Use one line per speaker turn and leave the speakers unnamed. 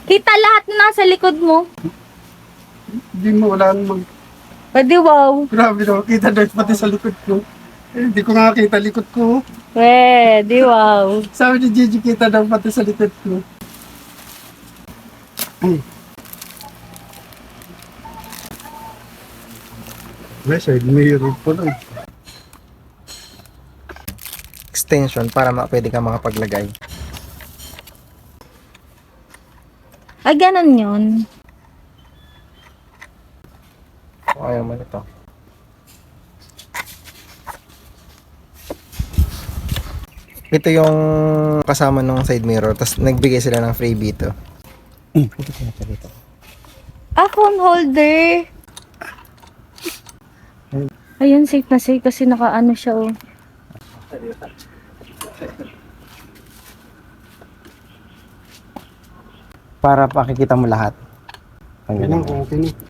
Kita lahat na nasa likod mo.
Hindi mo, wala namang.
Pwede wow.
Grabe na, kita doon pati sa likod ko. Eh, hindi ko nga kita likod ko.
Pwede wow.
Sabi ni Gigi, kita daw pati sa likod ko. Ay. May side mirror po lang.
Extension para pwede ka makapaglagay.
Ay, ganun yun.
O, ayaw mo nito. Ito yung kasama ng side mirror. Tapos nagbigay sila ng freebie ito.
Ah, phone holder. Ayun, safe na safe kasi nakaano siya oh.
Para pakikita mo lahat. Ang
Yan,
ganun.
okay na.